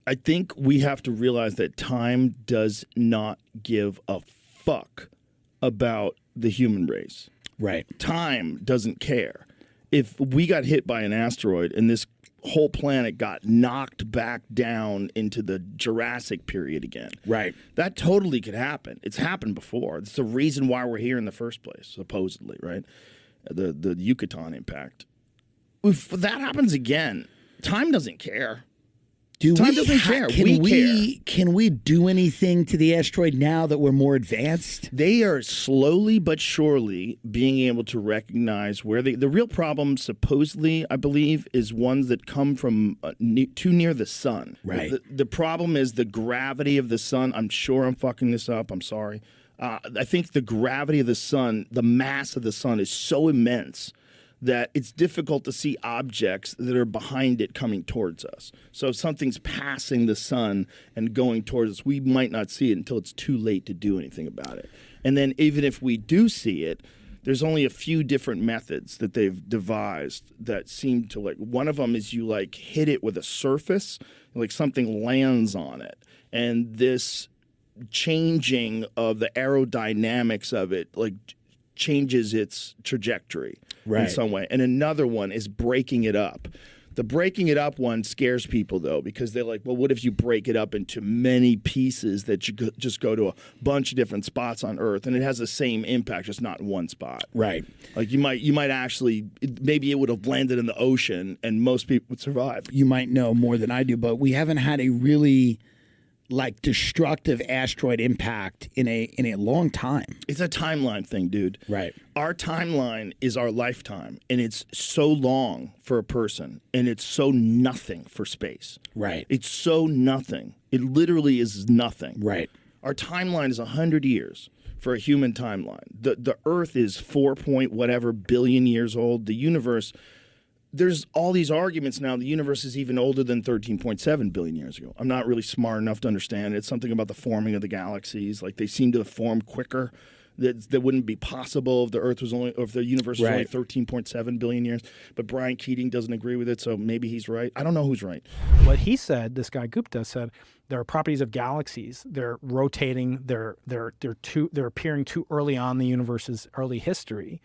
I think we have to realize that time does not give a fuck about the human race. Right. Time doesn't care. If we got hit by an asteroid and this whole planet got knocked back down into the Jurassic period again. Right. That totally could happen. It's happened before. It's the reason why we're here in the first place, supposedly, right? The Yucatan impact. If that happens again, time doesn't care. Time doesn't care. We care. Can we do anything to the asteroid now that we're more advanced? They are slowly but surely being able to recognize where the real problem, supposedly, I believe, is ones that come from too near the sun. Right. The problem is the gravity of the sun. I'm sure I'm fucking this up. I'm sorry. I think the gravity of the sun, the mass of the sun is so immense that it's difficult to see objects that are behind it coming towards us. So if something's passing the sun and going towards us, we might not see it until it's too late to do anything about it. And then even if we do see it, there's only a few different methods that they've devised that seem to one of them is you hit it with a surface, like something lands on it. And this changing of the aerodynamics of it, changes its trajectory in some way. And another one is breaking it up. The breaking it up one scares people, though, because they're like, well, what if you break it up into many pieces that you just go to a bunch of different spots on Earth, and it has the same impact, just not in one spot. Right. Like you might actually, maybe it would have landed in the ocean, and most people would survive. You might know more than I do, but we haven't had a really destructive asteroid impact in a long time. It's a timeline thing, dude. Right. Our timeline is our lifetime, and it's so long for a person, and it's so nothing for space. Right. It's so nothing. It literally is nothing. Right. Our timeline is 100 years for a human timeline. The Earth is 4 point whatever billion years old. The universe, there's all these arguments now. The universe is even older than 13.7 billion years ago. I'm not really smart enough to understand. It's something about the forming of the galaxies. They seem to form quicker. That wouldn't be possible if the Earth was only, or if the universe was only 13.7 billion years. But Brian Keating doesn't agree with it, so maybe he's right. I don't know who's right. What he said, this guy Gupta said, there are properties of galaxies. They're rotating. They're appearing too early on in the universe's early history.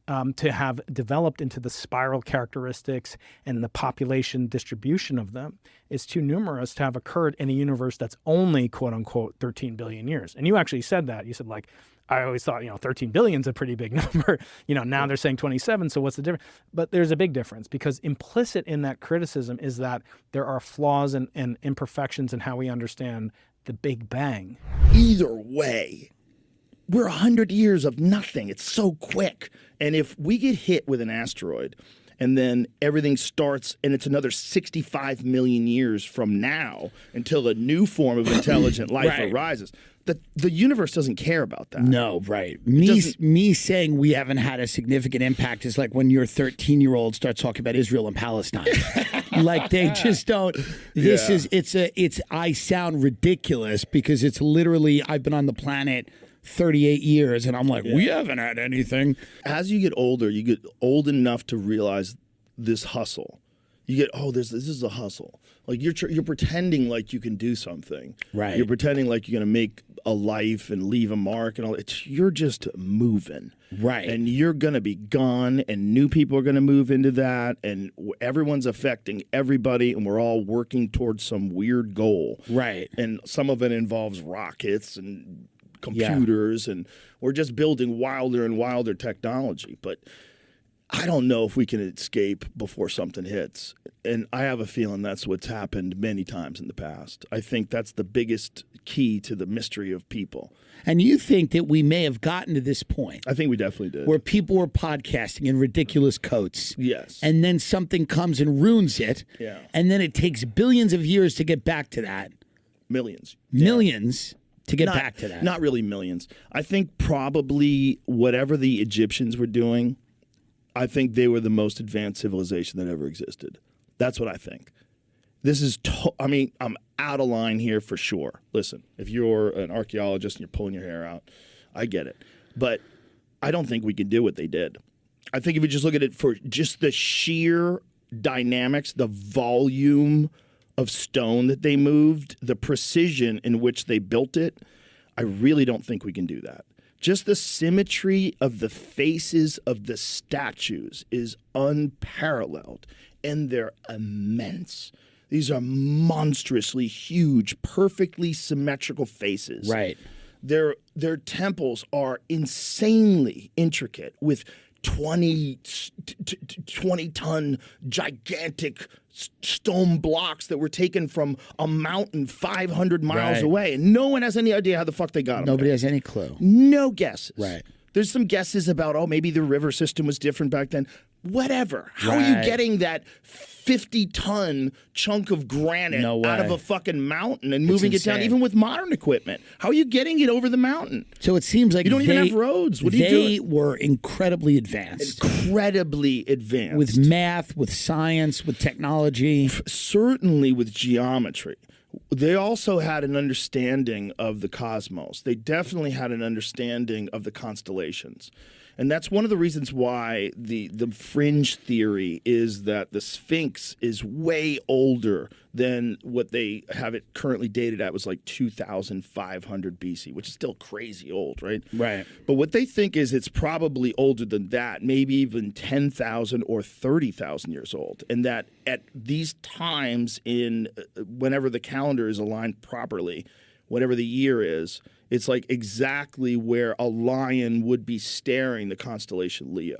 To have developed into the spiral characteristics and the population distribution of them is too numerous to have occurred in a universe that's only, quote unquote, 13 billion years. And you actually said that. You said, I always thought, 13 billion is a pretty big number. Now they're saying 27. So what's the difference? But there's a big difference, because implicit in that criticism is that there are flaws and imperfections in how we understand the Big Bang. Either way, we're 100 years of nothing. It's so quick. And if we get hit with an asteroid and then everything starts and it's another 65 million years from now until a new form of intelligent life arises, the universe doesn't care about that. No, right. Me saying we haven't had a significant impact is like when your 13-year-old starts talking about Israel and Palestine. They just don't. I sound ridiculous because it's literally, I've been on the planet 38 years, and I'm like, we haven't had anything. As you get older, you get old enough to realize this hustle. You get, this is a hustle. You're pretending like you can do something. Right. You're pretending like you're going to make a life and leave a mark and all. You're just moving. Right. And you're going to be gone, and new people are going to move into that, and everyone's affecting everybody, and we're all working towards some weird goal. Right. And some of it involves rockets and computers, and we're just building wilder and wilder technology. But I don't know if we can escape before something hits. And I have a feeling that's what's happened many times in the past. I think that's the biggest key to the mystery of people. And you think that we may have gotten to this point? I think we definitely did. Where people were podcasting in ridiculous coats. Yes. And then something comes and ruins it. Yeah. And then it takes billions of years to get back to that. Millions. Millions. To get back to that. Not really millions. I think probably whatever the Egyptians were doing, I think they were the most advanced civilization that ever existed. That's what I think. This is, I'm out of line here for sure. Listen, if you're an archaeologist and you're pulling your hair out, I get it. But I don't think we can do what they did. I think if you just look at it for just the sheer dynamics, the volume of stone that they moved, the precision in which they built it, I really don't think we can do that. Just the symmetry of the faces of the statues is unparalleled, and they're immense. These are monstrously huge, perfectly symmetrical faces. Right. Their temples are insanely intricate with 20-ton gigantic stone blocks that were taken from a mountain 500 miles away. And no one has any idea how the fuck they got them. Nobody has any clue. No guesses. Right. There's some guesses about, maybe the river system was different back then. Whatever. How are you getting that 50-ton chunk of granite out of a fucking mountain and moving it down, even with modern equipment? How are you getting it over the mountain? So it seems like you don't even have roads. What are you doing? They were incredibly advanced. Incredibly advanced. With math, with science, with technology. Certainly with geometry. They also had an understanding of the cosmos. They definitely had an understanding of the constellations. And that's one of the reasons why the fringe theory is that the Sphinx is way older than what they have it currently dated at, was like 2,500 BC, which is still crazy old, right? Right. But what they think is it's probably older than that, maybe even 10,000 or 30,000 years old. And that at these times in whenever the calendar is aligned properly, whatever the year is, it's like exactly where a lion would be staring the constellation Leo.